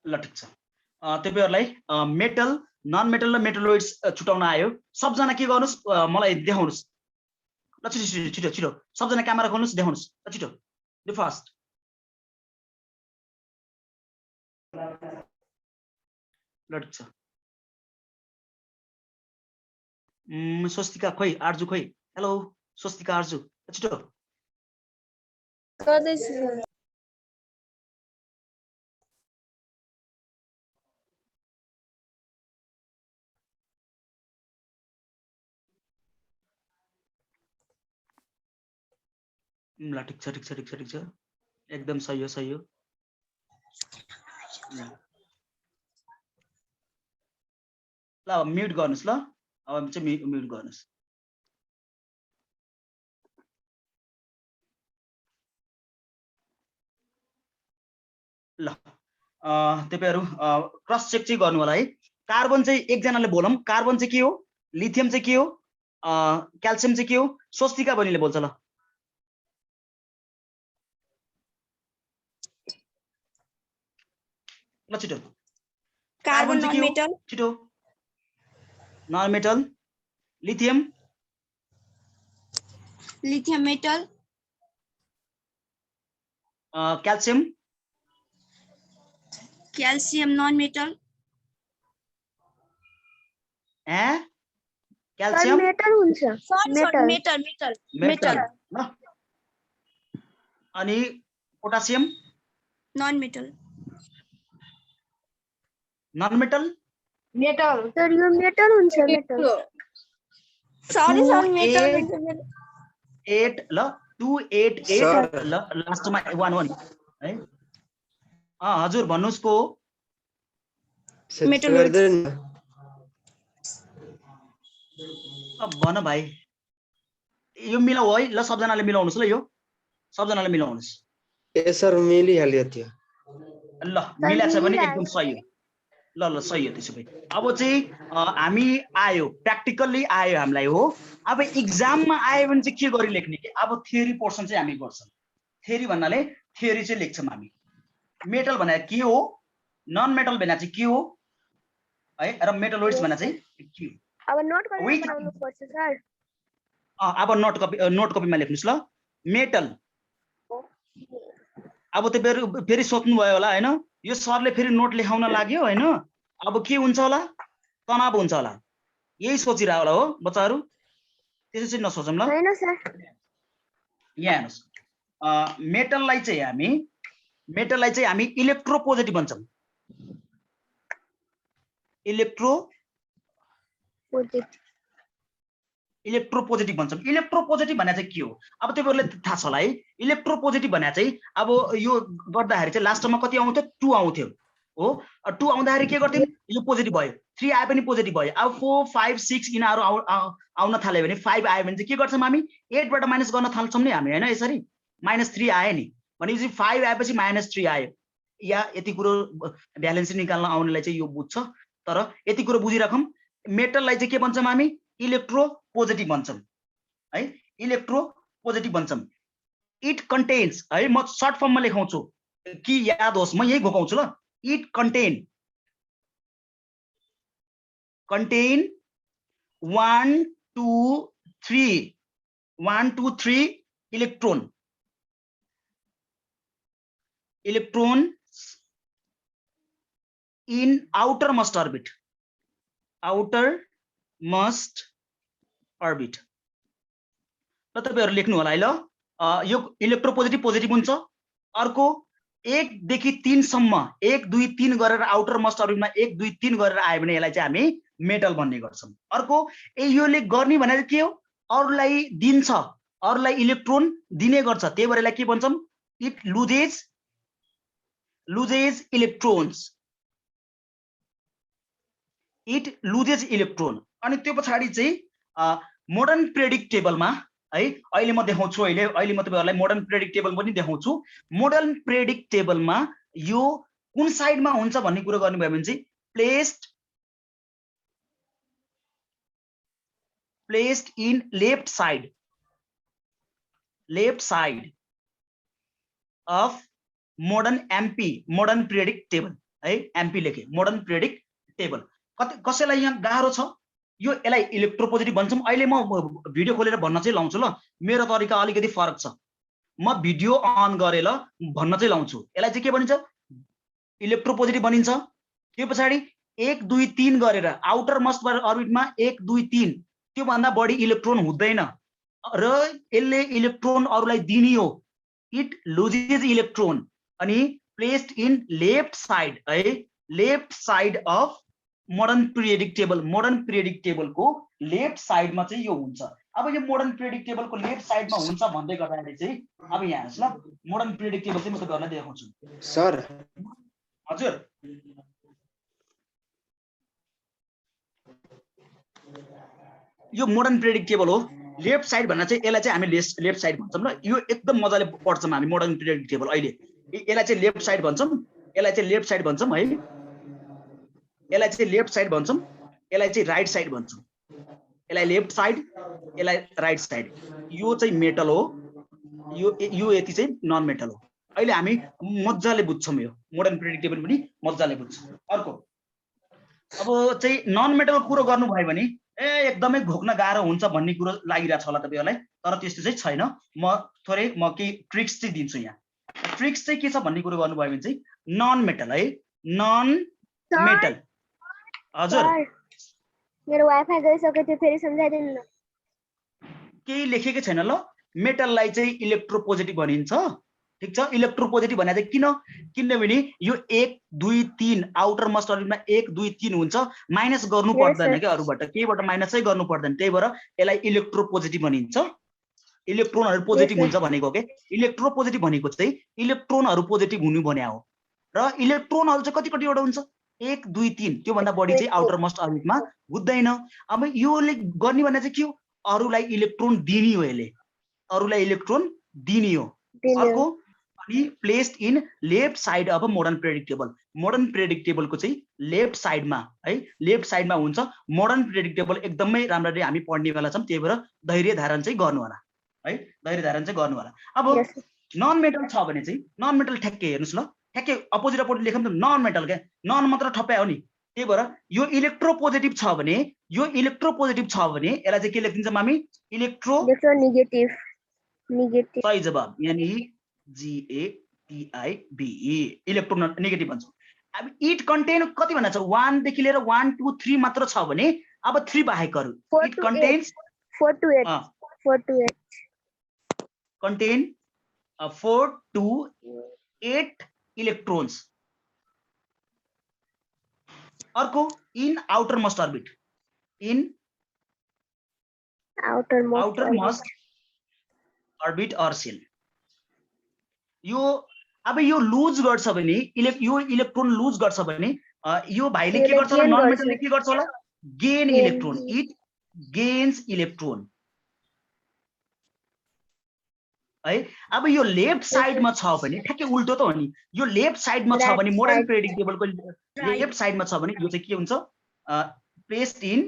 ल ठिक छ। तपाईहरुलाई मेटल नन मेटल र मेटलोइड्स छुटाउन आयो। सबजना के गर्नुस् मलाई देखाउनुस्। ल छिटो छिटो छिटो छिटो सबजना क्यामेरा खोल्नुस् देखाउनुस् ल छिटो डु फास्ट। ल ठिक छ। स्वस्तिका खोइ आर्जु खोइ हेलो स्वस्तिका आर्जु छिटो गर्दैछु। ल ठिक छ ठिक छ ठिक छ ठिक छ एकदम सही हो सही हो। ल अब म्युट गर्नुस् ल अब चाहिँ म्युट गर्नुस्। ल तपाईहरु क्रस चेक चाहिँ गर्नु होला है। कार्बन चाहिँ एकजनाले बोलौं कार्बन चाहिँ के हो लिथियम चाहिँ के हो क्याल्सियम चाहिँ के हो स्वस्तिका बहिनीले बोल्छ ल। ल छिटो कार्बन नन मेटल छिटो non metal lithium lithium metal calcium calcium non metal calcium metal हुन्छ मेटल मेटल मेटल ल। अनि potassium non metal non metal metal sir यो मेटल हुन्छ मेटल सरी सर मेटल हुन्छ 8 ल 288 ल लास्टमा 11 है। हजुर भन्नुस् को मेटल भन भाइ यो मिलाऊ है ल सबजनाले मिलाउनुस् ल यो सबजनाले मिलाउनुस्। ए सर मिलिहाल्यो त्यो ल मिलाछ भने एकदम सही हो। ल ल सही हो त्यसो भए अब चाहिँ हामी आयो प्र्याक्टिकल्ली आयो हामीलाई हो। अब एक्जाममा आयो भने चाहिँ के गरी लेख्ने कि अब थ्योरी पोर्सन चाहिँ हामी गर्छौँ। थ्योरी भन्नाले थ्योरी चाहिँ लेख्छौँ हामी। मेटल भने के हो नन मेटल भने चाहिँ के हो है र मेटलोइड्स भने चाहिँ के हो। अब नोट गरेर बनाउनु पर्छ सर। अब नोट कपीमा लेख्नुस् ल मेटल। अब तपाईहरु फेरि सोध्नु भयो होला हैन यो सरले फेरि नोट लेखाउन लाग्यो हैन अब के हुन्छ होला तनाव हुन्छ होला यही सोचिरा होला हो बच्चाहरु त्यसै चाहिँ नसोचौं ल। हैन सर यहाँ हेर्नुस् मेटललाई चाहिँ हामी इलेक्ट्रोपोजिटिभ भन्छौं। इलेक्ट्रोपोजिटिभ भन्छौं। इलेक्ट्रोपोजिटिभ भने चाहिँ के हो अब तपाईहरुले थाहा छ होला है। इलेक्ट्रोपोजिटिभ भने चाहिँ अब यो गर्दाखेरि चाहिँ लास्टमा कति आउँथ्यो 2 आउँथ्यो हो। 2 आउँदाखेरि के गर्थ्यौं यो पोजिटिभ भयो 3 आए पनि पोजिटिभ भयो। अब 4 5 6 यिनीहरु आउन थाल्यो भने 5 आयो भने चाहिँ के गर्छौं हामी 8 बाट माइनस गर्न थाल्छौं नि हामी हैन यसरी -3 आयो नि भनेपछि 5 आएपछि -3 आयो। या यति कुरो ब्यालेन्स निकाल्न आउनेलाई चाहिँ यो बुझ्छ तर यति कुरो बुझिराखौं मेटललाई चाहिँ के भन्छौं हामी इलेक्ट्रोपोजिटिभ भन्छौं है। इलेक्ट्रोपोजिटिभ भन्छौं। इट कन्टेन्स है म सर्ट फर्ममा लेखाउँछु कि याद होस् म यही घोकाउँछु ल। It contain 1 2 3 electrons in outermost orbit ल तपाईहरु लेख्नु होला है ल। यो इलेक्ट्रोपोजिटिभ पोजिटिभ हुन्छ। अर्को 1 देखि 3 सम्म 1 2 3 गरेर आउटर मोस्ट अर्बिटमा 1 2 3 गरेर आयो भने यसलाई चाहिँ हामी मेटल भन्ने गर्छौं। अर्को योले गर्ने भने के हो अरुलाई दिन्छ अरुलाई इलेक्ट्रोन दिने गर्छ त्यही भएर यसलाई के भन्छौं इट लुजेस इलेक्ट्रोन। अनि त्यो पछाडी चाहिँ मोडर्न पिरियडिक टेबलमा है अहिले म देखाउँछु अहिले म तपाईहरुलाई मोडर्न पिरियडिक टेबल पनि देखाउँछु। मोडर्न पिरियडिक टेबलमा यो कुन साइडमा हुन्छ भन्ने कुरा गर्नुभयो भने चाहिँ placed in left side of modern periodic table है एमपी लेखे मोडर्न पिरियडिक टेबल। कसैलाई यहाँ गाह्रो छ यो यसलाई इलेक्ट्रोपोजिटिभ भन्छौँ। अहिले म भिडियो खोलेर भन्न चाहिँ लाउँछु ल, मेरो तरिका अलिकति फरक छ। म भिडियो अन गरेर भन्न चाहिँ लाउँछु। यसलाई चाहिँ के भनिन्छ इलेक्ट्रोपोजिटिभ भनिन्छ। त्यो पछाडि 1 2 3 गरेर आउटर मोस्ट अर्बिटमा 1 2 3 त्यो भन्दा बढी इलेक्ट्रोन हुँदैन र यसले इलेक्ट्रोन अरूलाई दिने हो। इट लुजेस इलेक्ट्रोन अनि प्लेस्ड इन लेफ्ट साइड है, left side of modern periodic table. Modern periodic टेबलको लेफ्ट साइडमा चाहिँ यो हुन्छ। अब यो मोडर्न पिरियडिक टेबलको लेफ्ट साइडमा हुन्छ भन्दै गर्दाखेरि चाहिँ अब यहाँ हेर्नुस् ल, मोडर्न पिरियडिक टेबल चाहिँ म तपाईँहरूलाई देखाउँछु सर। हजुर यो मोडर्न पिरियडिक टेबल हो। लेफ्ट साइड भन्दा चाहिँ यसलाई चाहिँ हामी लेफ्ट साइड भन्छौँ ल। यो एकदम मजाले पढ्छौँ हामी मोडर्न पिरियडिक टेबल। अहिले यसलाई चाहिँ लेफ्ट साइड भन्छौँ, यसलाई चाहिँ लेफ्ट साइड भन्छौँ है, यसलाई चाहिँ लेफ्ट साइड भन्छौँ, यसलाई चाहिँ राइट साइड भन्छौँ। यसलाई लेफ्ट साइड, यसलाई राइट साइड। यो चाहिँ मेटल हो, यो यति चाहिँ नन मेटल हो। अहिले हामी मजाले बुझ्छौँ यो मोडर्न पिरियडिक टेबल पनि मजाले बुझ्छौँ। अर्को अब चाहिँ नन मेटल कुरो गर्नुभयो भने एकदमै घोक्न गाह्रो हुन्छ भन्ने कुरो लागिरहेको छ होला तपाईँहरूलाई, तर त्यस्तो चाहिँ छैन। म केही ट्रिक्स चाहिँ दिन्छु यहाँ। ट्रिक्स चाहिँ के छ भन्ने कुरो गर्नुभयो भने चाहिँ नन मेटल है, नन मेटल। हजुर मेरो वाइफाई गइसक्यो थियो, फेरि सम्झाइदिनु न। केही लेखेकै छैन ल। मेटललाई चाहिँ इलेक्ट्रोपोजिटिभ भनिन्छ, ठिक छ। इलेक्ट्रोपोजिटिभ भने चाहिँ किनभने यो 1 2 3 आउटर मोस्ट अर्बिटमा 1 2 3 हुन्छ, माइनस गर्नु पर्दैन क्या अरूबाट, केहीबाट माइनस चाहिँ गर्नु पर्दैन। त्यही भएर यसलाई इलेक्ट्रोपोजिटिभ भनिन्छ। इलेक्ट्रोनहरू पोजिटिभ हुन्छ भनेको के, इलेक्ट्रोपोजिटिभ भनेको चाहिँ इलेक्ट्रोनहरू पोजिटिभ हुनु भन्या हो। र इलेक्ट्रोनहरू चाहिँ कतिवटा हुन्छ 1 2 3 त्यो भन्दा बढी चाहिँ आउटर मोस्ट अर्बिटमा हुँदैन। अब योले गर्ने भने चाहिँ के हो, अरूलाई इलेक्ट्रोन दिने हो, यसले अरूलाई इलेक्ट्रोन दिने हो। अर्को अनि placed in left side of modern periodic table. Modern periodic टेबलको चाहिँ लेफ्ट साइडमा है, लेफ्ट साइडमा हुन्छ। मोडर्न पिरियडिक टेबल एकदमै राम्ररी हामी पढ्ने वाला छौँ, त्यही भएर धैर्य धारण चाहिँ गर्नु होला है, धैर्य धारण चाहिँ गर्नु होला। अब नन मेटल छ भने चाहिँ नन मेटल ठ्याक्कै हेर्नुहोस् ल, ठ्याक्कै अपोजिट लेखौँ त नन मेटल क्या, नन मात्र ठप्पै हो नि। त्यही भएर यो इलेक्ट्रोपोजिटिभ छ भने, यो इलेक्ट्रोपोजिटिभ छ भने यसलाई चाहिँ के लेखिदिन्छौँ हामी इलेक्ट्रोनेगेटिभ। सही जवाब, यानी GATIBE इलेक्ट्रो नेगेटिभ भन्छौँ। अब इट कन्टेन कति भन्दा छ 1 देखि लिएर 1 2 3 मात्र छ भने अब 3 बाहेकहरू it contents 4 to 8 contain 4 to 8 electrons. अर्को in outermost orbit, in outermost orbit or shell. यो अब यो लुज गर्छ भने यो इलेक्ट्रोन लुज गर्छ भने यो भाइले के गर्छ होला, नन मेटलले के गर्छ होला, gain electron, it gains electron है। अब यो लेफ्ट साइडमा छ भने ठ्याक्कै उल्टो त हो नि, यो लेफ्ट साइडमा छ भने मोडर्न पिरियडिक टेबलको लेफ्ट साइडमा छ भने यो चाहिँ के हुन्छ, placed in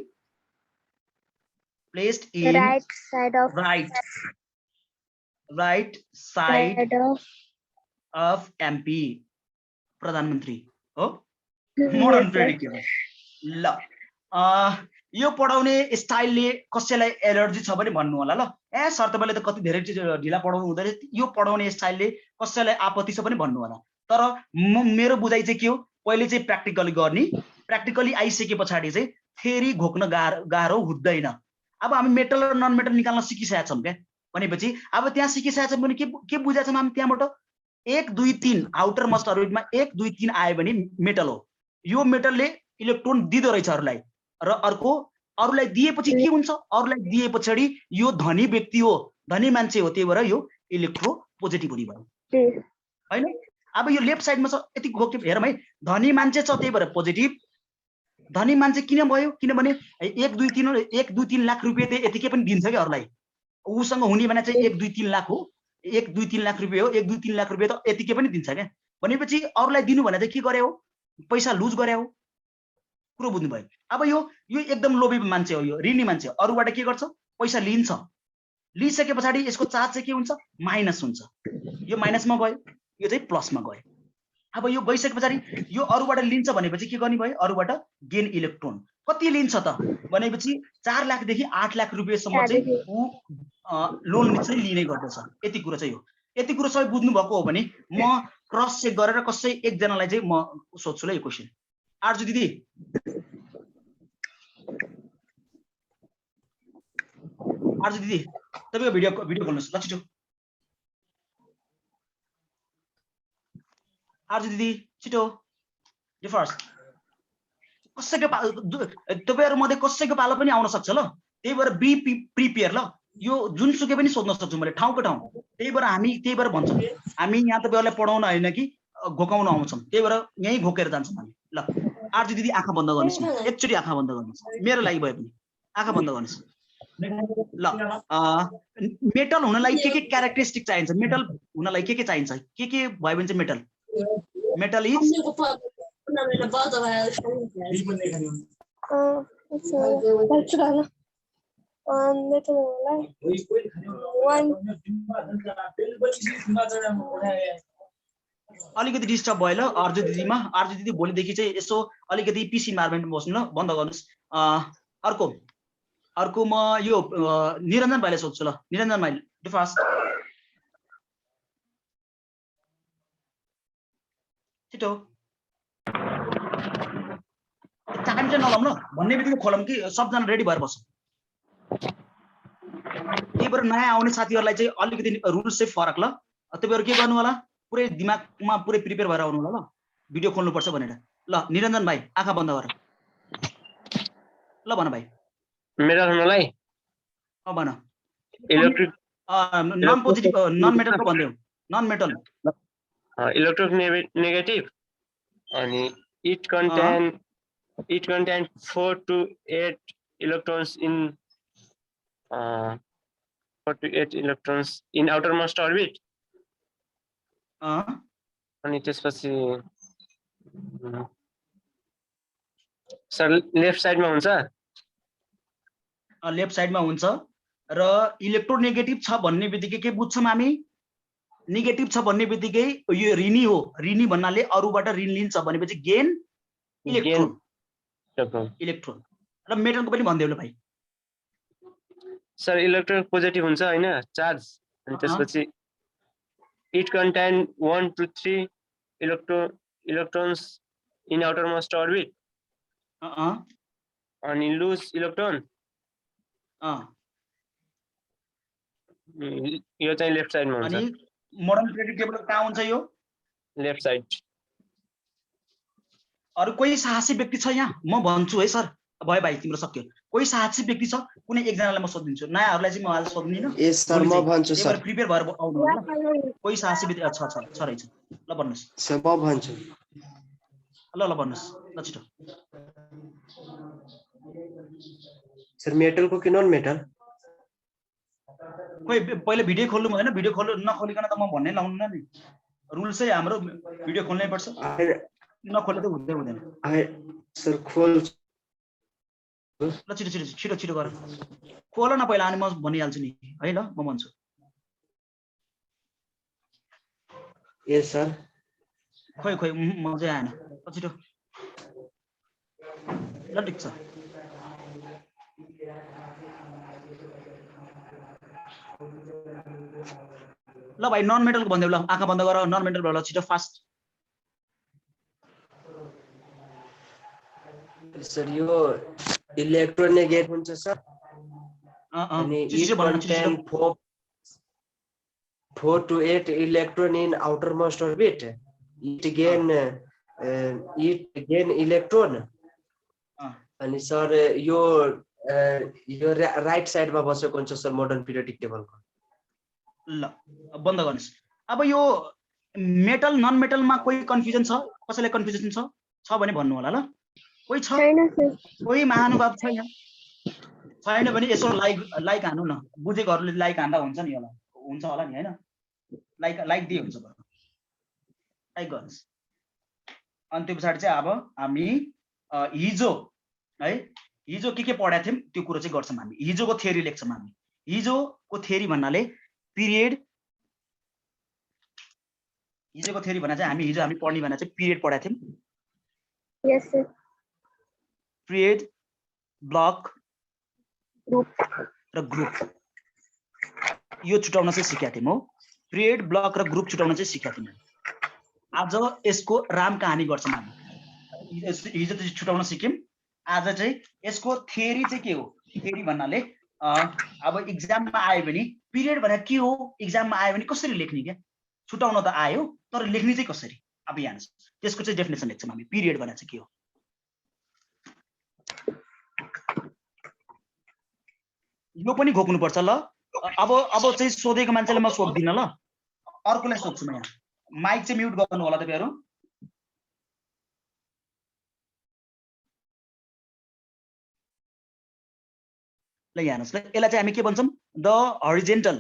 right side of MP, प्रधानमन्त्री हो मोडर्न पिरियडिक टेबल। ल यो पढाउने स्टाइलले कसैलाई एलर्जी छ भने भन्नु होला ल, सर तपाईँले त कति धेरै ढिला पढाउनु हुँदैन, यो पढाउने स्टाइलले कसैलाई आपत्ति छ भने भन्नु होला। तर मेरो बुझाइ चाहिँ के हो, पहिले चाहिँ प्र्याक्टिकली गर्ने, प्र्याक्टिकली आइसके पछाडि चाहिँ फेरि घोक्न गाह्रो हुँदैन। अब हामी मेटल र नन मेटल निकाल्न सिकिसकेका छौँ क्या, भनेपछि अब त्यहाँ सिकिसकेका छौँ भने के बुझाएको छौँ हामी त्यहाँबाट, 1 2 3 आउटर मोस्ट अर्बिटमा 1 2 3 आयो भने मेटल हो, यो मेटलले इलेक्ट्रोन दिँदो रहेछ अरूलाई, र अर्को अरूलाई दिएपछि के हुन्छ, अरूलाई दिए पछाडि यो धनी व्यक्ति हो, धनी मान्छे हो, त्यही भएर यो इलेक्ट्रो पोजिटिभ हुने भयो हैन। अब यो लेफ्ट साइडमा छ, यति घोक्यो हेरौँ है, धनी मान्छे छ त्यही भएर पोजिटिभ। धनी मान्छे किन भयो, किनभने 1 2 3 लाख रुपियाँ त यतिकै पनि दिन्छ क्या अरूलाई, उसँग हुने भने चाहिँ 1 2 3 लाख हो, 1 2 3 लाख रुपियाँ हो, 1 2 3 लाख रुपियाँ त यतिकै पनि दिन्छ क्या। भनेपछि अरूलाई दिनु भने चाहिँ के गरे हो, पैसा लुज गरे हो, कुरो बुझ्नु भयो। अब यो एकदम लोभी मान्छे हो, यो ऋणी मान्छे, अरूबाट के गर्छ, पैसा लिन्छ, लिइसके पछाडि यसको चार्ज चाहिँ के हुन्छ, माइनस हुन्छ, यो माइनसमा गयो, यो चाहिँ प्लसमा गयो, अब यो गइसके पछाडि यो अरूबाट लिन्छ भनेपछि के गर्ने भयो, अरूबाट गेन इलेक्ट्रोन कति लिन्छ त भनेपछि 4 लाखदेखि 8 लाख रुपियाँसम्म चाहिँ ऊ लोन चाहिँ लिने गर्दछ। यति कुरा चाहिँ हो। यति कुरा सबै बुझ्नु भएको हो भने म क्रस चेक गरेर कसै एकजनालाई चाहिँ म सोध्छु ल यो क्वेसन। आर्जु दिदी तपाईको भिडियो खोल्नुस् ल छिटो। आर्जु दिदी छिटो फर्स्ट। कसैको तपाईहरु मध्ये कसैको पालो पनि आउन सक्छ ल, त्यही भएर बी प्रिपेयर ल। यो जुनसुकै पनि सोध्न सक्छु मैले ठाउँको ठाउँ। त्यही भएर भन्छौँ हामी यहाँ तपाईहरुलाई पढाउन हैन कि घोकाउन आउँछौँ, त्यही भएर यही घोकेर जान्छौँ हामी ल। आर्जु दिदी आँखा बन्द गर्नुस् न, एकचोटी आँखा बन्द गर्नुस् मेरो लागि भए पनि आँखा बन्द गर्नुस् ल। मेटल हुनलाई के क्यारेक्टरिस्टिक चाहिन्छ, मेटल हुनलाई के चाहिन्छ, के भयो भने चाहिँ मेटल इज अलिकति डिस्टर्ब भयो ल अर्जु दिदीमा। अर्जु दिदी भोलिदेखि चाहिँ यसो अलिकति पिसी इन्भाइरोमेन्टमा बस्नु ल, बन्द गर्नुस्। अर्को म यो निरञ्जन भाइलाई सोध्छु ल। निरञ्जन भाइ फास्ट छिटो टाइम चाहिँ नलाउँ ल, भन्ने बित्तिकै खोलौँ कि सबजना रेडी भएर बसौँ। त्यही भएर नयाँ आउने साथीहरूलाई चाहिँ अलिकति रुल्स चाहिँ फरक ल। तपाईँहरू के गर्नु होला, पुरै दिमागमा पुरै प्रिपेयर भएर आउनु होला ल, भिडियो खोल्नुपर्छ भनेर ल। निरञ्जन भाइ आँखा बन्द गर ल, भन भाइ। मेटल हुनलाई भन इलेक्ट्रिक नन पोजिटिभ नन मेटलको भन्दै हो। नन मेटल इलेक्ट्रिक नेगेटिभ अनि it contain 4 to 8 electrons in 4 to 8 electrons in outermost orbit. अनि त्यसपछि सर लेफ्ट साइडमा हुन्छ, लेफ्ट साइडमा हुन्छ र इलेक्ट्रोनेगेटिभ छ भन्ने बित्तिकै के बुझ्छौँ हामी, नेगेटिभ छ भन्ने बित्तिकै यो ऋणी हो। ऋणी भन्नाले अरूबाट ऋण लिन्छ भनेपछि गेन इलेक्ट्रोन र मेटलको पनि भनिदेऊ ल भाइ। सर इलेक्ट्रोन पोजिटिभ हुन्छ हैन चार्ज, अनि त्यसपछि it contain 1 to 3 electrons in outermost orbit. अनि लुज इलेक्ट्रोन यो चाहिँ लेफ्ट साइडमा हुन्छ। अनि मोडर्न पिरियोडिक टेबल कहाँ हुन्छ यो? Left side. अरु कोही साहसी व्यक्ति छ यहाँ? म भन्छु है सर, भयो भाइ तिम्रो सक्यो। कोही साहसी व्यक्ति छ? कुनै एकजनालाई म सोधिदिन्छु, नयाँहरूलाई चाहिँ म आज सोध्दिन। ए सर म भन्छु सर, प्रिपेयर भएर आउनु होला। कोही साहसी व्यक्ति छ रहेछ, ल भन्नुस्। सर म भन्छु, ल भन्नुस् ल छिटो। सर मेटलको कि नन मेटल? खोइ पहिले भिडियो खोल्नु भएन, भिडियो नखोलिकन त म भन्नै लाउनु न नि। रुल्स चाहिँ हाम्रो भिडियो खोल्नै पर्छ, नखोले त हुँदैन। सर खोल ल छिटो गर, खोल न पहिला, अनि म भनिहाल्छु नि है ल, म भन्छु। ए सर खोइ म चाहिँ आएन, छिटो ल ठिक छ। ल भाइ नन मेटलको भन्देऊ ल, आँखा बन्द गर, नन मेटल ल छिटो फास्ट। सर यो इलेक्ट्रोनेगेटिभ हुन्छ सर, अनि it contain 4 to 8 electron in outermost orbit. It gain electron. अनि सर यो राइट साइडमा बसेको हुन्छ सर मोडर्न पिरियोडिक टेबलको। ल बन्द गर्नुस्। अब यो मेटल नन मेटलमा कोही कन्फ्युजन छ? कसैलाई कन्फ्युजन छ भने भन्नु होला ल। कोही छ? कोही महानुभाव छ यहाँ? छैन भने यसो लाइक हान्नु न, बुझेकोहरूले लाइक हान्दा हुन्छ नि होला, हुन्छ होला नि हैन? लाइक दिए हुन्छ, लाइक गर्नुस्। अनि त्यो पछाडि चाहिँ अब हामी हिजो के पढाएको थियौँ त्यो कुरो चाहिँ गर्छौँ हामी। हिजोको थ्योरी लेख्छौँ हामी। हिजोको थ्योरी भन्नाले पिरियड, हिजोको थ्योरी भने चाहिँ हामी पढ्ने भने चाहिँ पिरियड पढाएको थियौँ। यस सर। पिरियड, ब्लक ग्रुप र ग्रुप यो छुटाउन चाहिँ सिकेका थियौँ हो। पिरियड, ब्लक र ग्रुप छुटाउन चाहिँ सिकेका थियौँ। आज यसको राम कहानी गर्छौँ हामी। हिजो चाहिँ छुटाउन सिक्यौँ, आज चाहिँ यसको थ्योरी चाहिँ के हो। थ्योरी भन्नाले अब इक्जाममा आयो भने पिरियड भनेर के हो, इक्जाममा आयो भने कसरी लेख्ने क्या। छुटाउन त आयो तर लेख्ने चाहिँ कसरी। अब यहाँ त्यसको चाहिँ डेफिनेसन लेख्छौँ हामी। पिरियड भनेर चाहिँ के हो। यो पनि घोक्नुपर्छ ल। अब चाहिँ सोधेको मान्छेलाई म सोध्दिनँ ल, अर्कोलाई सोध्छु म। यहाँ माइक चाहिँ म्युट गर्नु होला तपाईहरु। ल यहाँ हेर्नुस् ल, यसलाई चाहिँ हामी के भन्छौँ, the horizontal,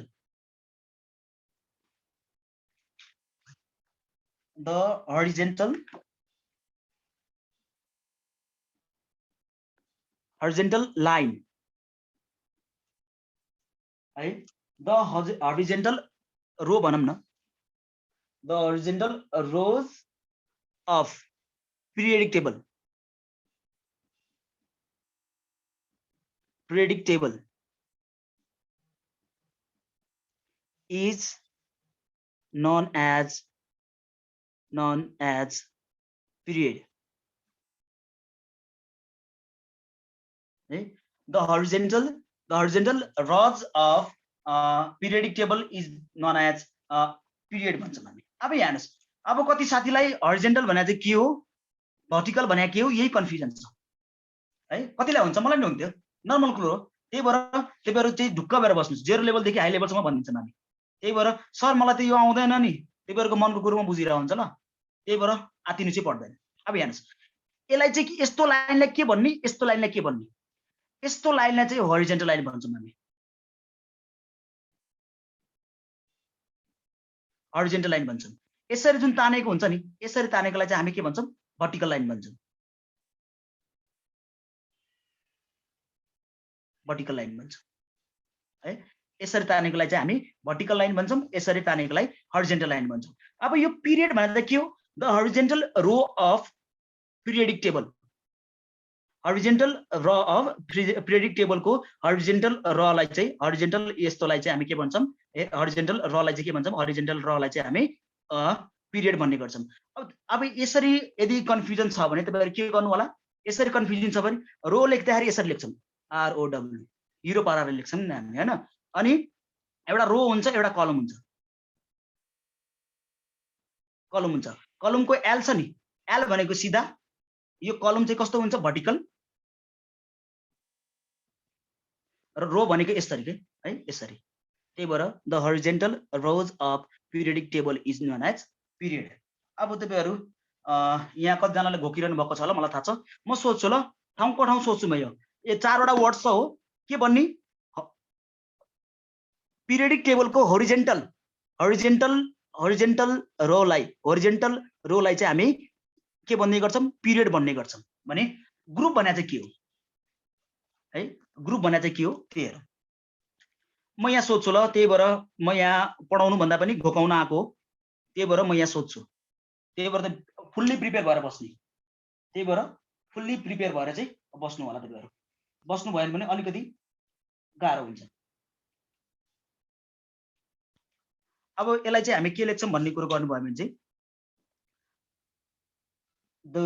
the horizontal line है, द हरिजेन्टल रो भनौँ न, the horizontal rows of periodic table, periodic table is known as period. Okay? The horizontal rows of periodic table is known as period भन्छौँ हामी। अब यहाँ हेर्नुस्, अब कति साथीलाई horizontal भने चाहिँ के हो, vertical भने के हो, यही कन्फ्युजन छ है। कतिलाई हुन्छ, मलाई नि हुन्थ्यो, नर्मल कुरो हो। त्यही भएर तपाईहरु चाहिँ ढुक्क भएर बस्नुस्, जेरो लेभलदेखि हाई लेभलसम्म भनिदिन्छौँ हामी। त्यही भएर सर मलाई त यो आउँदैन नि, तपाईहरुको मनको कुरो म बुझिरहेको हुन्छ ल। त्यही भएर आतिनु चाहिँ पर्दैन। अब हेर्नुस्, यसलाई चाहिँ यस्तो लाइनलाई के भन्ने, यस्तो लाइनलाई के भन्ने, यस्तो लाइनलाई चाहिँ हरिजेन्टल लाइन भन्छौँ हामी। हरिजेन्टल लाइन भन्छौँ। यसरी जुन तानेको हुन्छ नि, यसरी तानेकोलाई चाहिँ हामी के भन्छौँ, भर्टिकल लाइन भन्छौँ। भर्टिकल लाइन भन्छौँ है। यसरी तानेकोलाई चाहिँ हामी भर्टिकल लाइन भन्छौँ, यसरी तानेकोलाई हरिजेन्टल लाइन भन्छौँ। अब यो पिरियड भनेर के हो, the horizontal row of periodic table, horizontal row of periodic टेबलको horizontal रलाई चाहिँ, हरिजेन्टल यस्तोलाई चाहिँ हामी के भन्छौँ, हरिजेन्टल रलाई चाहिँ के भन्छौँ, हरिजेन्टल रलाई चाहिँ हामी पिरियड भन्ने गर्छौँ। अब यसरी यदि कन्फ्युजन छ भने तपाईहरु के गर्नु होला, यसरी कन्फ्युजन छ भने रो लेख्दाखेरि यसरी लेख्छौँ, ROW, हिरो पाराले लेख्छौँ नि हामी हैन। अनि एउटा रो हुन्छ, एउटा कलम हुन्छ, कलम हुन्छ। कलमको एल छ नि, एल भनेको सिधा, यो कलम चाहिँ कस्तो हुन्छ, भर्टिकल, र रो भनेको यसरी के है, यसरी। त्यही भएर the horizontal rows of periodic table is known as period. अब तपाईहरु यहाँ कतिजनाले घोकिरहनु भएको छ होला, मलाई थाहा छ। म सोध्छु ल, ठाउँको ठाउँ सोध्छु म। यो चारवटा वर्ड छ हो, के भन्ने, पिरियडिक टेबलको हरिजेन्टल रोलाई चाहिँ हामी के भन्ने गर्छौँ, पिरियड भन्ने गर्छौँ। भने ग्रुप भने चाहिँ के हो है, ग्रुप भने चाहिँ के हो त्यही हेरौँ। म यहाँ सोध्छु ल, त्यही भएर म यहाँ पढाउनु भन्दा पनि घोकाउन आएको हो, त्यही भएर म यहाँ सोध्छु। त्यही भएर त फुल्ली प्रिपेयर भएर बस्ने, त्यही भएर फुल्ली प्रिपेयर भएर चाहिँ बस्नु होला तपाईहरु। बस्नु भएन भने अलिकति गाह्रो हुन्छ। अब यसलाई चाहिँ हामी के लेख्छौँ भन्ने कुरो गर्नुभयो भने चाहिँ, द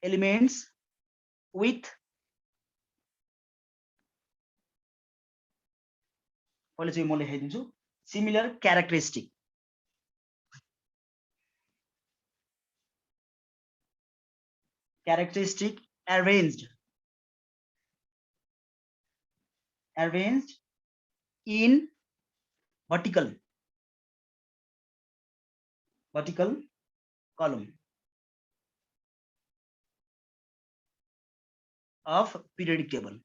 elements with पहिले चाहिँ म लेखाइदिन्छु, similar characteristic, arranged in vertical column of periodic table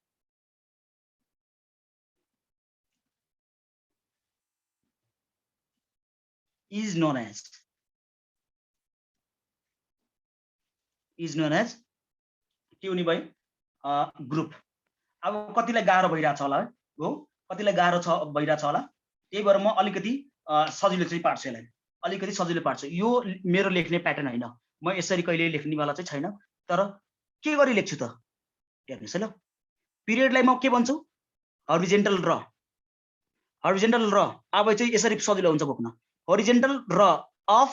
is known as के हुने भयो, ग्रुप। अब कतिलाई गाह्रो भइरहेछ होला है, हो कतिलाई गाह्रो छ भइरहेछ होला त्यही भएर म अलिकति सजिलो चाहिँ पार्छु यसलाई अलिकति सजिलो पार्छु यो मेरो लेख्ने प्याटर्न होइन म यसरी कहिले लेख्नेवाला चाहिँ छैन तर के गरी लेख्छु त हेर्नुहोस् है ल पिरियडलाई म के भन्छु हरिजेन्टल र अब चाहिँ यसरी सजिलो हुन्छ बोक्न horizontal row of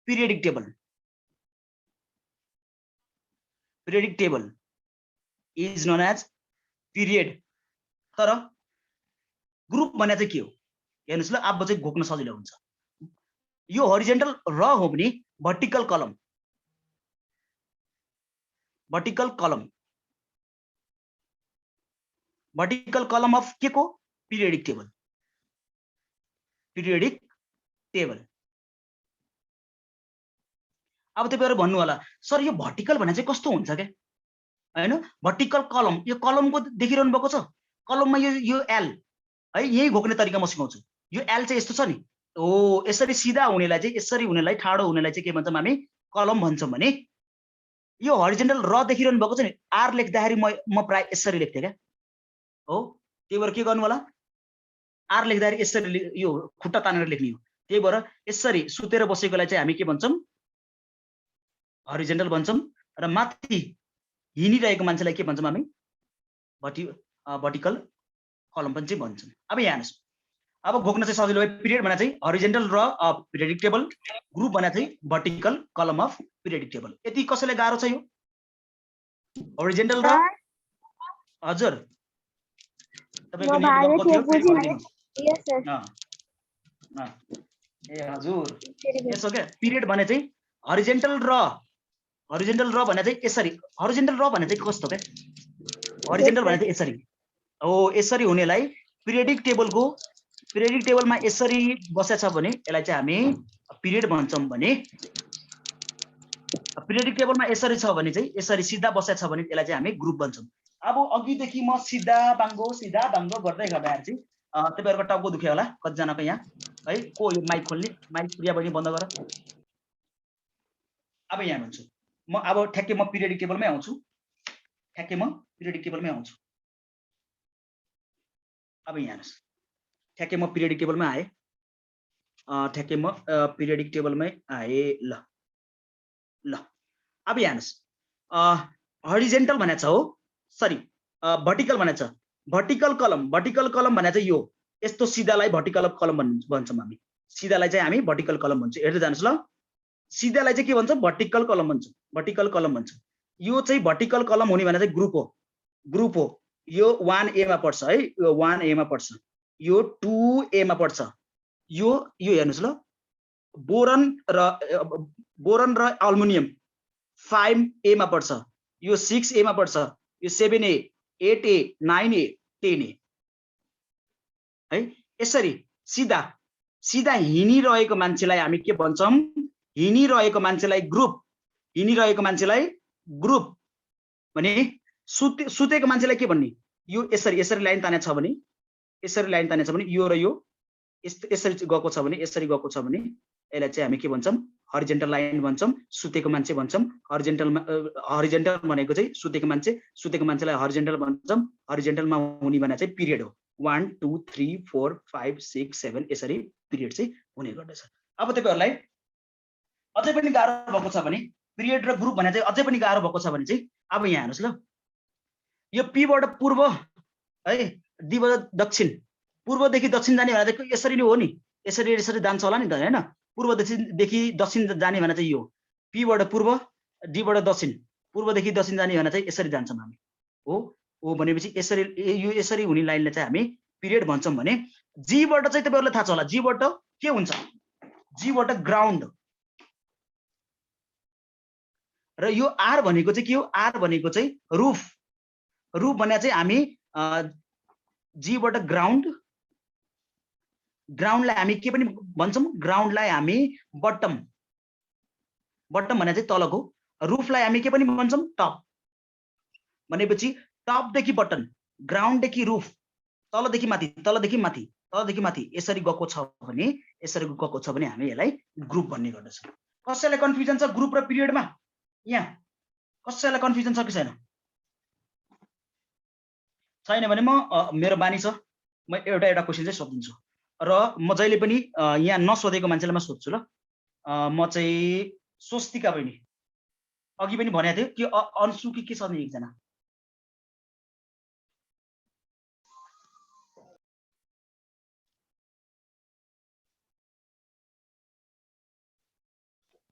periodic table is known as period तर ग्रुप भने चाहिँ के हो हेर्नुहोस् ल अब चाहिँ घोक्न सजिलो हुन्छ यो हरिजेन्टल र हो भने भर्टिकल कलम अफ के को पिरियडिक टेबल अब तपाईहरु भन्नु होला सर यो भर्टिकल भने चाहिँ कस्तो हुन्छ के हैन भर्टिकल कलम यो कलमको देखिरहनु भएको छ कलममा यो एल है यही घोक्ने तरिका म सिकाउँछु यो एल चाहिँ यस्तो छ नि ओ यसरी सिधा हुनेलाई चाहिँ यसरी हुनेलाई ठाडो हुनेलाई चाहिँ के भन्छौं हामी कलम भन्छौं भने यो हरिजेन्टल र देखिरहनु भएको छ नि आर लेख्दाखेरि म प्राय यसरी लेख्थे के हो त्यही भएर के गर्नु होला आर लेख्दाखेरि यसरी यो खुट्टा तानेर लेख्ने हो त्यही भएर यसरी सुतेर बसेकोलाई चाहिँ हामी के भन्छौं हरिजेन्टल भन्छौं र माथि हिँडिरहेको मान्छेलाई के भन्छौं हामी भर्टिकल कलम पनि चाहिँ भन्छौं अब यहाँ हेर्नुस् अब घोक्न चाहिँ सजिलो भयो पिरियड भने चाहिँ horizontal row of periodic table group भने चाहिँ भर्टिकल कलम अफ पिरियडिक टेबल यति कसैलाई गाह्रो छ यो हरिजेन्टल र हजुर तपाईको नेटवर्क कति हो यस सर ए हजुर यसो के पिरियड भने चाहिँ हरिजेन्टल र भने चाहिँ यसरी हरिजेन्टल र भने चाहिँ कस्तो के हरिजेन्टल भने चाहिँ यसरी हो यसरी हुनेलाई पिरियडिक टेबलमा यसरी बसेछ भने यसलाई चाहिँ हामी पिरियड भन्छौं भने पिरियडिक टेबलमा यसरी छ भने चाहिँ यसरी सिधा बसेछ भने यसलाई चाहिँ हामी ग्रुप भन्छौं अब अघिदेखि म सिधा बाङ्गो गर्दै गर्दाखेरि चाहिँ तपाईहरुको टाउको दुख्यो होला कति जनाको यहाँ है को यो माइक खोल्ने माइक प्रिया बहिनी बन्द गर अब यहाँ भन्छु म अब ठ्याक्कै म पिरियडिक टेबलमै आउँछु अब यहाँ हेर्नुस् ठ्याक्कै म पिरियडिक टेबलमै आए ल अब यहाँ हेर्नुस् हरिजेन्टल भनेछ हो सरी भर्टिकल भनेछ भर्टिकल कलम भने चाहिँ यो यस्तो सिधालाई भर्टिकल कलम भन्छौं हामी सिधालाई चाहिँ हामी भर्टिकल कलम भन्छौं हेर्दै जानुस् ल सिधालाई चाहिँ के भन्छौं भर्टिकल कलम भन्छौं यो चाहिँ भर्टिकल कलम हुने भने चाहिँ ग्रुप हो यो 1A मा पर्छ है यो 1A मा पर्छ यो 2A मा पर्छ यो हेर्नुस् ल बोरन र अल्मुनियम 5A मा पर्छ यो 6A मा पर्छ यो 7A 8A 9A 10A है यसरी सिधा हिँडिरहेको मान्छेलाई हामी के भन्छौं हिँडिरहेको मान्छेलाई ग्रुप भने सुतेको मान्छेलाई के भन्ने यो यसरी लाइन तानेछ भने यो र यो यसरी गएको छ भने यसलाई चाहिँ हामी के भन्छौं हरिजेन्टल लाइन भन्छौं सुतेको मान्छे भन्छौं हरिजेन्टल भनेको चाहिँ सुतेको मान्छेलाई हरिजेन्टल भन्छौं हरिजेन्टलमा हुने भने चाहिँ पिरियड हो 1 2 3 4 5 6 7 यसरी पिरियड चाहिँ हुने गर्दछ अब तपाईहरुलाई अझै पनि गाह्रो भएको छ भने पिरियड र ग्रुप भने चाहिँ अझै पनि गाह्रो भएको छ भने चाहिँ अब यहाँ हेर्नुस् ल यो पी बाट पूर्व है डी बाट दक्षिण पूर्वदेखि दक्षिण जाने भने चाहिँ यसरी नै हो नि यसरी जान्छ होला नि त हैन पूर्वदेखि दक्षिण जाने भने चाहिँ यो पी बाट पूर्व डी बाट दक्षिण पूर्वदेखि दक्षिण जाने भने चाहिँ यसरी जान्छौं हामी हो भनेपछि यसरी हुने लाइनलाई चाहिँ हामी पिरियड भन्छौं भने जी बाट चाहिँ तपाईहरुलाई थाहा छ होला जी बाट के हुन्छ जी बाट ग्राउन्ड र यो आर भनेको चाहिँ के हो आर भनेको चाहिँ रूफ भने चाहिँ हामी जी बाट ग्राउन्डलाई हामी के पनि भन्छौं ग्राउन्डलाई हामी बटम भने चाहिँ तलको रूफलाई हामी के पनि भन्छौं टप भनेपछि टपदेखि बटन ग्राउन्डदेखि रूफ तलदेखि माथि यसरी गएको छ भने हामी यसलाई ग्रुप भन्ने गर्दछ कसैलाई कन्फ्युजन छ ग्रुप र पिरियडमा यहाँ कसैलाई कन्फ्युजन छ कि छैन छैन भने म मेरो बानी छ म एउटा क्वेसन चाहिँ सोधिदिन्छु र म जहिले पनि यहाँ नसोधेको मान्छेलाई म सोध्छु ल म चाहिँ स्वस्तिका बहिनी अघि पनि भनेको थियो कि अन्सु के छ नि एकजना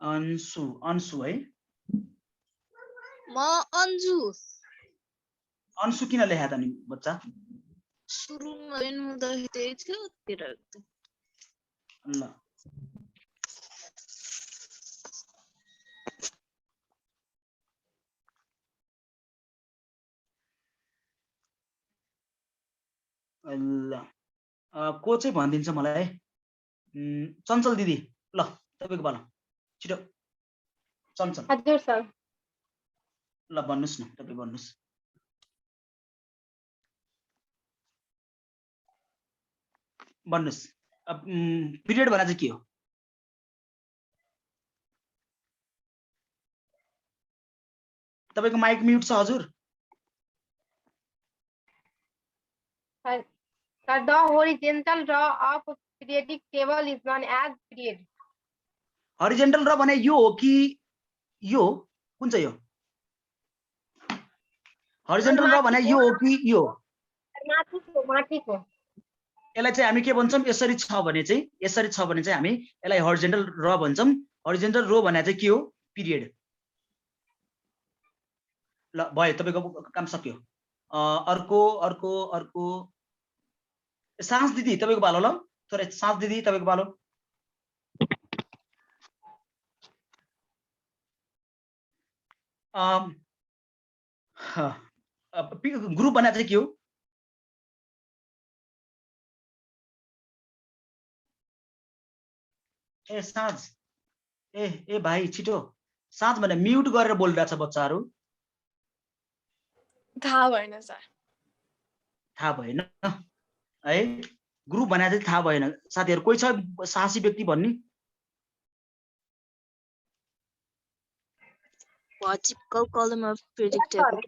अन्सु है म अन्जु अन्सु किन लेखा त नि बच्चा सुरुमा हुँदाखेरि थियोतिर ल ल को चाहिँ भनिदिन्छ मलाई चञ्चल दिदी ल तपाईको पालो छिटो चञ्चल हजुर सर ल भन्नुस् न तपाई भन्नुस् भन्नुस् पिरियड भने चाहिँ के हो तपाईको माइक म्युट छ हजुर Sir, the horizontal row of periodic table is known as period. Horizontal र भने यो हो कि यो कुन चाहिँ हो हरिजेन्टल र भने यो हो कि यो माथिको यसलाई चाहिँ हामी के भन्छौं यसरी छ भने चाहिँ हामी यसलाई हरिजेन्टल र भन्छौं हरिजेन्टल रो भने चाहिँ के हो पिरियड ल भयो तपाईको काम सक्यो अर्को अर्को अर्को सास दिदी तपाईको पालो ल थोरै सास दिदी तपाईको पालो ग्रुप भने चाहिँ के हो ए साँझ ए भाइ छिटो साँझ भने म्युट गरेर बोलिरहेछ बच्चाहरू थाहा भएन सर थाहा भएन है ग्रुप भने चाहिँ थाहा भएन साथीहरु कोही छ साहसी व्यक्ति भन्ने vertical column of predictable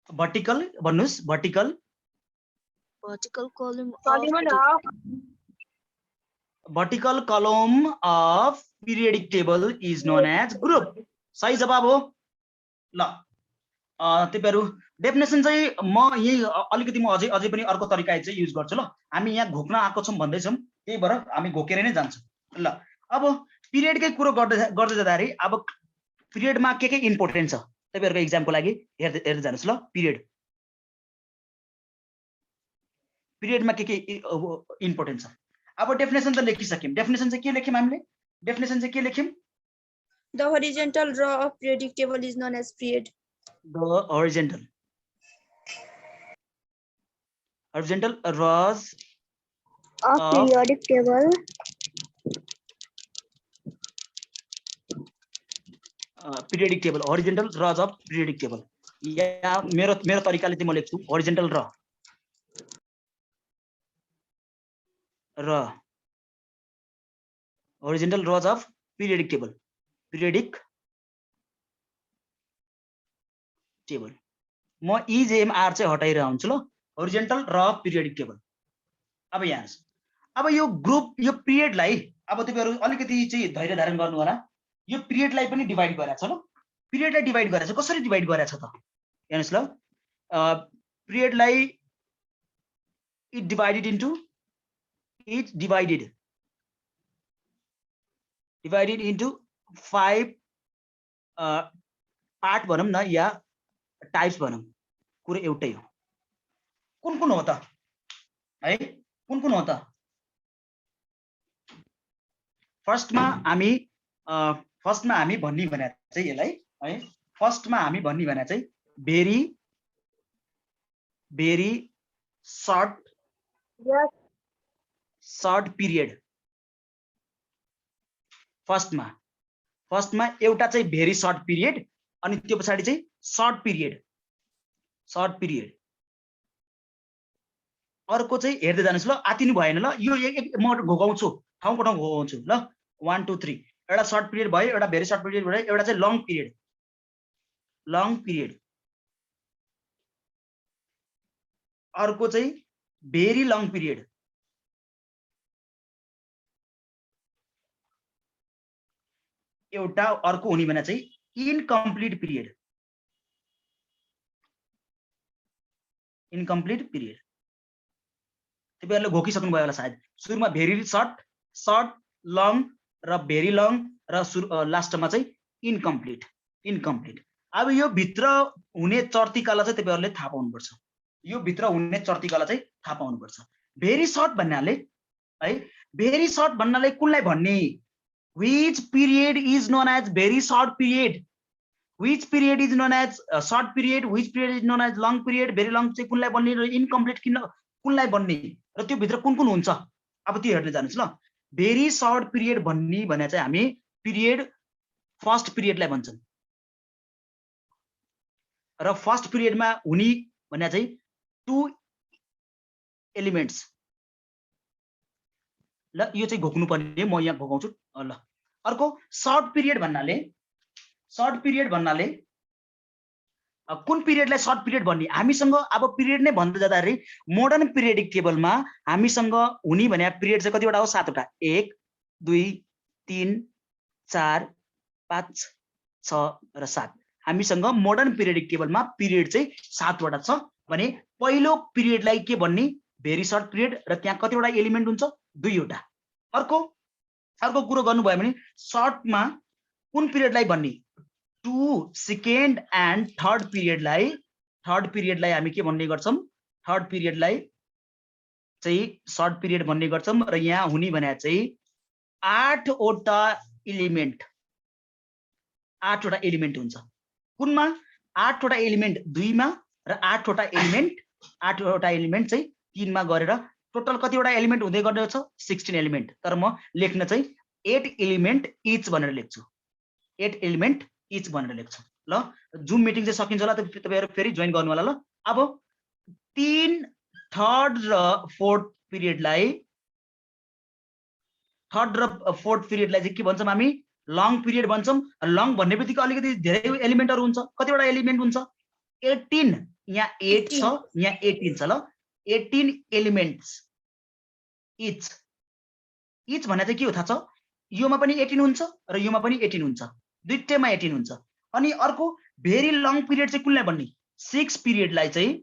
vertical भन्नुस् vertical column vertical column of periodic table is known as group सही जवाब हो ल तिमीहरु डेफिनेसन चाहिँ म यही अलिकति म अझै पनि अर्को तरिका चाहिँ युज गर्छु ल हामी यहाँ घोक्न आएको छौं भन्दै छौं त्यही भएर हामी घोकेर नै जान्छौं ल अब पिरियडकै कुरो गर्दै जाँदाखेरि अब पिरियडमा के इम्पोर्टेन्ट छ तिमीहरुको एक्जामको लागि हेर्दै जानुस् ल पिरियडमा के इम्पोर्टेन्ट छ अब डेफिनेसन त लेखिसक्यौं डेफिनेसन चाहिँ के लेख्यौं हामीले डेफिनेसन चाहिँ के लेख्यौं The horizontal row of periodic table is known as period. The horizontal rows of periodic table periodic table horizontal rows of periodic table या मेरो तरिकाले चाहिँ म लेख्छु horizontal horizontal rows of periodic table म EJMR चाहिँ हटाइरा हुन्छु ल horizontal र periodic table अब यहाँ अब यो ग्रुप यो पिरियडलाई अब तिमीहरु अलिकति चाहिँ धैर्य धारण गर्नु होला यो पिरियडलाई पनि डिवाइड गरेछ ल पिरियडलाई डिवाइड गरेछ कसरी डिवाइड गरेछ त हेर्नुस् ल पिरियडलाई it divided into 5 पार्ट भनौं न या टाइप्स भनौं कुरो एउटै हो कुन हो त है कुन हो त फर्स्टमा हामी भन्ने भने चाहिँ यसलाई है फर्स्टमा हामी भन्ने भने चाहिँ भेरी सर्ट पिरियड फर्स्टमा एउटा चाहिँ भेरी सर्ट पिरियड अनि त्यो पछाडी चाहिँ सर्ट पिरियड अर्को चाहिँ हेर्दै जानुस् ल आतिनु भएन ल यो म घोगाउँछु ठाउँको ठाउँ घोगाउँछु ल 1 2 3 एउटा सर्ट पिरियड भयो, एउटा भेरी सर्ट पिरियड भयो, एउटा चाहिँ लङ पिरियड, अर्को चाहिँ भेरी लङ पिरियड। एउटा अर्को हुने भने चाहिँ इनकम्प्लिट पिरियड, तपाईहरुले घोकिसक्नु भयो होला सायद। सुरुमा भेरी सर्ट, लङ र भेरी लङ र लास्टमा चाहिँ इनकम्प्लिट। अब यो भित्र हुने चर्तीकाला चाहिँ तपाईहरुले थाहा पाउनुपर्छ, यो भित्र हुने चर्तीकाला चाहिँ थाहा पाउनुपर्छ। भेरी सर्ट भन्नाले है, भेरी सर्ट भन्नाले कुनलाई भन्ने? Which period is known as very short period? Which period is known as short period? Which period is known as long period? Very long चाहिँ कुनलाई भन्ने र इनकम्प्लिट कुनलाई भन्ने र त्यो भित्र कुन हुन्छ? अब त्यो हेर्न जानुस् ल। भेरी सर्ट पिरियड भन्ने भने चाहिँ हामी पिरियड फर्स्ट पिरियडलाई भन्छन् र फर्स्ट पिरियडमा हुने भने चाहिँ 2 एलिमेन्ट्स। ल यो चाहिँ घोक्नु पर्ने, म यहाँ घोकाउँछु ल। अर्को सर्ट पिरियड भन्नाले कुन पिरियडलाई सर्ट पिरियड भन्ने? हामीसँग अब पिरियड नै भन्दै जाँदाखेरि मोडर्न पिरियडिक टेबलमा हामीसँग हुने भने पिरियड चाहिँ कतिवटा हो? 7 वटा। 1 2 3 4 5 6 र 7। हामीसँग मोडर्न पिरियडिक टेबलमा पिरियड चाहिँ 7 वटा छ भने पहिलो पिरियडलाई के भन्ने? भेरी सर्ट पिरियड र त्यहाँ कतिवटा एलिमेन्ट हुन्छ? 2 वटा। अर्को कुरो गर्नुभयो भने सर्टमा कुन पिरियडलाई भन्ने? 2 सेकेन्ड एन्ड थर्ड पिरियडलाई हामी के भन्ने गर्छौं? थर्ड पिरियडलाई चाहिँ सर्ट पिरियड भन्ने गर्छौं र यहाँ हुने भने चाहिँ 8 वटा एलिमेन्ट हुन्छ। कुनमा? 8 वटा एलिमेन्ट 2 मा र 8 वटा एलिमेन्ट चाहिँ 3 मा गरेर टोटल कतिवटा एलिमेन्ट हुँदै गर्छ? 16 एलिमेन्ट। तर म लेख्न चाहिँ 8 एलिमेन्ट इच भनेर लेख्छु, 8 एलिमेन्ट इच भनेर लेख्छु ल। जुम मिटिङ चाहिँ सकिन्छ होला, तपाईहरु फेरि जोइन गर्नु होला ल। अब 3 थर्ड र फोर्थ पिरियडलाई चाहिँ के भन्छौं हामी? Long period भन्छौं। लङ भन्ने बित्तिकै अलिकति धेरै एलिमेन्टहरु हुन्छ। कतिवटा एलिमेन्ट हुन्छ? 18। यहाँ 8 छ, यहाँ 18 छ ल। 18 एलिमेन्ट्स इच भने चाहिँ के हो थाहा छ? योमा पनि 18 हुन्छ र योमा पनि 18 हुन्छ, दुईटैमा 18 हुन्छ। अनि अर्को भेरी लङ पिरियड चाहिँ कुनलाई भन्ने? 6 पिरियडलाई चाहिँ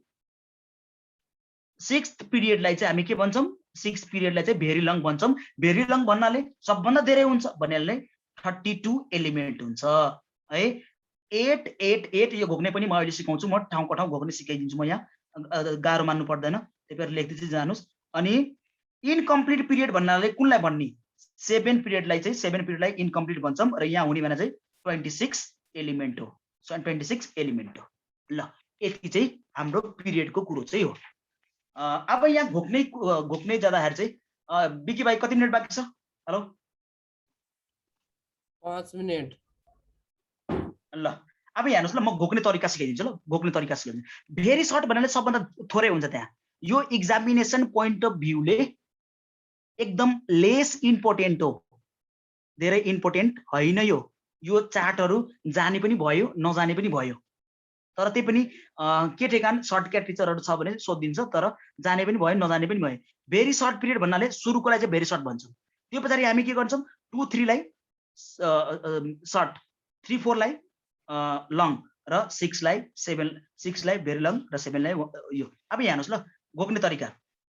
हामी के भन्छौं? 6 पिरियडलाई चाहिँ भेरी लङ भन्छौं। भेरी लङ भन्नाले सबभन्दा धेरै हुन्छ भन्नाले 32 एलिमेन्ट हुन्छ है। 8 यो घोक्ने पनि म अहिले सिकाउँछु, म ठाउँको ठाउँ घोक्ने सिकाइदिन्छु। म यहाँ गाह्रो मान्नु पर्दैन, तपाईहरु लेख्दै चाहिँ जानुस्। अनि इनकम्प्लिट पिरियड भन्नाले कुनलाई भन्ने? 7 पिरियडलाई इनकम्प्लिट भन्छौं र यहाँ हुने भने चाहिँ 26 एलिमेन्ट हो। 26 एलिमेन्ट हो ल। यति चाहिँ हाम्रो पिरियडको कुरो चाहिँ हो। अब यहाँ घोक्ने जाँदाखेरि चाहिँ बिकी भाइ कति मिनेट बाँकी छ? हेलो 5 मिनेट ल। अब हेर्नुस् ल, म घोक्ने तरिका सिकाइदिन्छु ल। घोक्ने तरिका सिकाइदिन्छु। भेरी सर्ट भन्नाले सबभन्दा थोरै हुन्छ त्यहाँ। यो एक्जामिनेसन पोइन्ट अफ भ्यूले एकदम लेस इम्पोर्टेन्ट हो, धेरै इम्पोर्टेन्ट होइन। यो चार्टहरु जाने पनि भयो, नजाने पनि भयो। तर त्यही पनि के ठेगान सर्टकट टिचरहरु छ भने सोधिदिन्छ, तर जाने पनि भयो, नजाने पनि भयो। भेरी सर्ट पिरियड भन्नाले सुरुकोलाई चाहिँ भेरी सर्ट भन्छौं। त्यो पछाडी हामी के गर्छौं? 2 3 लाई सर्ट, 3 4 लाई लङ र 6 लाई भेरी लङ र 7 लाई यो। अब हेर्नुस् ल घोक्ने तरिका।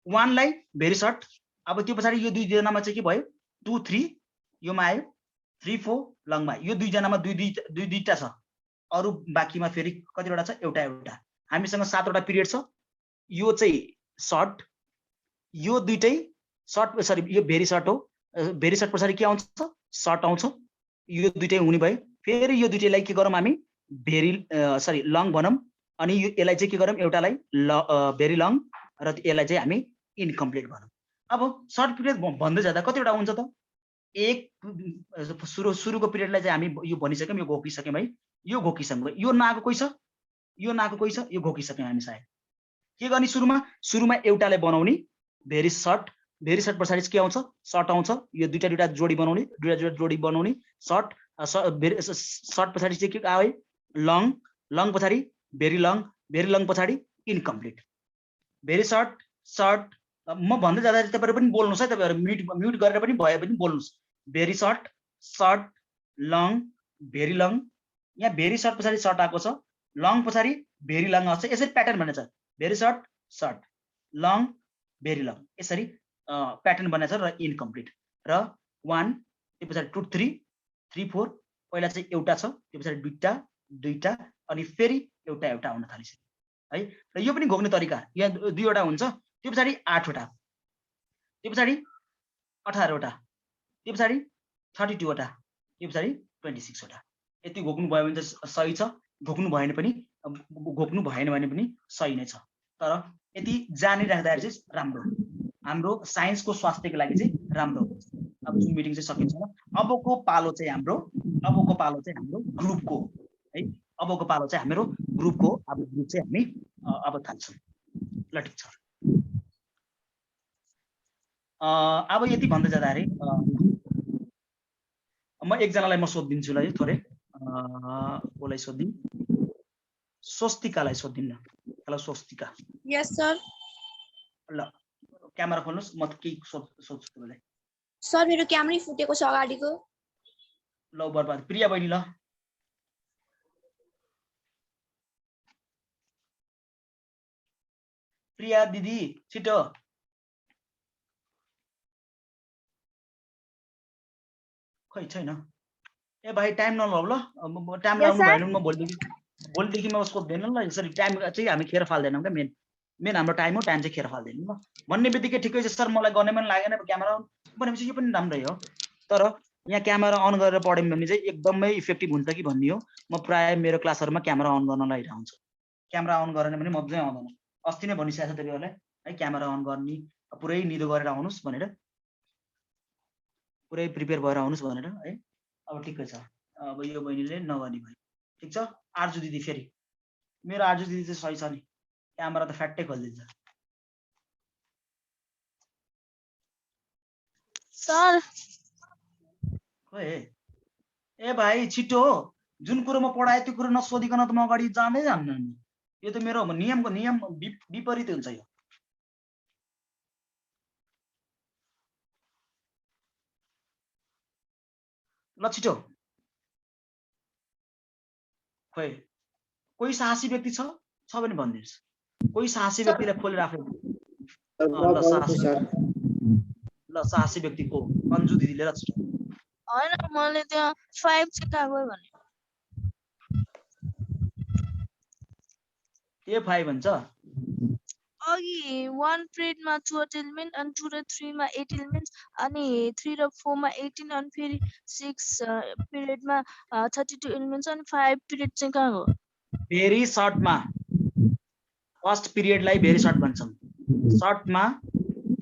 1 लाई भेरी सर्ट, अब त्यो पछाडी यो दुई जनामा चाहिँ के भयो? 2 3 योमा आयो, 3 4 लङमा। यो दुई जनामा दुईटा छ, अरु बाँकीमा फेरि कतिवटा छ? एउटा। हामीसँग 7 वटा पिरियड छ। यो चाहिँ सर्ट, यो दुईटै सर्ट, सरी यो भेरी सर्ट हो। भेरी सर्ट पछाडी के आउँछ? सर्ट आउँछ। यो दुईटै हुने भयो। फेरि यो दुईटैलाई के गरौँ हामी? लङ भनौं। अनि यो यसलाई चाहिँ के गरौँ? एउटालाई भेरी लङ र यसलाई चाहिँ हामी इनकम्प्लिट भनौँ। अब सर्ट पिरियड भन्दै जाँदा कतिवटा हुन्छ त? सुरुको पिरियडलाई चाहिँ हामी यो भनिसक्यौं, यो घोकिसक्यौं है। यो घोकिसक्यौं। यो नआएको कोही छ? यो घोकिसक्यौं हामी सायद। के गर्ने सुरुमा? एउटालाई बनाउने भेरी सर्ट भेरी सर्ट पछाडि चाहिँ के आउँछ सर्ट आउँछ यो दुईटा जोडी बनाउने सर्ट सर्ट पछाडि चाहिँ के आयो लङ लङ पछाडि भेरी लङ पछाडि इनकम्प्लिट भेरी सर्ट म भन्दै जाँदाखेरि तपाईहरु पनि बोल्नुस् है तपाईहरु म्युट गरेर पनि भए पनि बोल्नुस् very short long very long यहाँ भेरी सर्ट पछाडि सर्ट आएको छ लङ पछाडि भेरी लङ आउँछ यसरी प्याटर्न बनेछ very short long very long यसरी प्याटर्न बनेछ र इनकम्प्लिट र 1 त्यो पछाडि 2 3 3 4 पहिला चाहिँ एउटा छ त्यो पछाडि दुईटा अनि फेरि एउटा आउन थालिछ है र यो पनि घोक्ने तरिका यहाँ दुईवटा हुन्छ त्यो पछाडि 8 वटा त्यो पछाडि 18 वटा त्यो पछाडि 32 वटा त्यो पछाडि 26 वटा यति घोक्नु भयो भने चाहिँ सही छ घोक्नु भएन भने पनि सही नै छ तर यति जानिराख्दाखेरि चाहिँ राम्रो हाम्रो साइन्सको स्वास्थ्यको लागि चाहिँ राम्रो अब जुन मिटिङ चाहिँ सकिन्छ अबको पालो चाहिँ हाम्रो ग्रुपको है अबको पालो चाहिँ हाम्रो ग्रुपको अब ग्रुप चाहिँ हामी अब थाल्छौँ ल ठीक छ अब यति भन्दै जाँदाखेरि म एकजनालाई म सोधिदिन्छु ल थोरै कसलाई सोधिदिउँ स्वस्तिकालाई सोधिदिउँ न हेलो स्वस्तिका यस सर ल क्यामेरा खोल्नुस् म केही सोध्छु तपाईलाई सर मेरो क्यामेरै फुटेको छ अगाडिको ल बर्बाद प्रिया बहिनी ल प्रिया दिदी छिटो खै छैन ए भाइ टाइम नलाउ ल टाइम लाउनु भएन म भोलिदेखि म सोध्दैन ल यसरी टाइम चाहिँ हामी खेर फाल्दैनौँ क्या मेन हाम्रो टाइम हो टाइम चाहिँ खेर फाल्दैनौँ ल भन्ने बित्तिकै ठिकै छ सर मलाई गर्ने मन लागेन क्यामेरा अन भनेपछि यो पनि राम्रै हो तर यहाँ क्यामेरा अन गरेर पढ्यौँ भने चाहिँ एकदमै इफेक्टिभ हुन्छ कि भन्ने हो म प्राय मेरो क्लासहरुमा क्यामेरा अन गर्न लागिरहेको हुन्छु क्यामेरा अन गरेन भने मजै आउँदैन अस्ति नै भनिसकेको छ तपाईहरुलाई है क्यामेरा अन गर्ने पुरै निदो गरेर आउनुस् भनेर पुरै प्रिपेयर भएर आउनुस् भनेर है अब ठिकै छ अब यो बहिनीले नगर्ने भयो ठीक छ आर्जु दिदी फेरि मेरो आर्जु दिदी चाहिँ सही छ नि क्यामेरा त फ्याट्टै खोलिदिन्छ सर खोइ ए भाइ छिटो जुन कुरो म पढाए त्यो कुरो नसोधिकन त म अगाडि जाँदै जान्न नि यो त मेरो नियम विपरीत हुन्छ यो ल छिटो खोइ कोही साहसी व्यक्ति छ भने भनिदिनुस् कोही साहसी व्यक्तिलाई खोलेर आफै ल साहसी व्यक्ति को अन्जु दिदीले ल छिटो हैन मैले त्यहाँ 5 चाहिँ कागो भने के 5 भन्छ अघि 1 पिरियडमा 2 एलिमेन्ट अनि 2 र 3 मा 8 एलिमेन्ट्स अनि 3 र 4 मा 18 अनि फेरि 6 पिरियडमा 32 एलिमेन्ट्स अनि 5 पिरियड चाहिँ कहाँ हो भेरी सर्टमा फर्स्ट पिरियडलाई भेरी सर्ट भन्छौं सर्टमा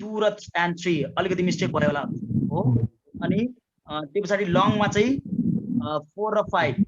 2 र 3 अलिकति मिस्टेक भयो होला हो अनि त्यो पछाडी लङमा चाहिँ 4 र 5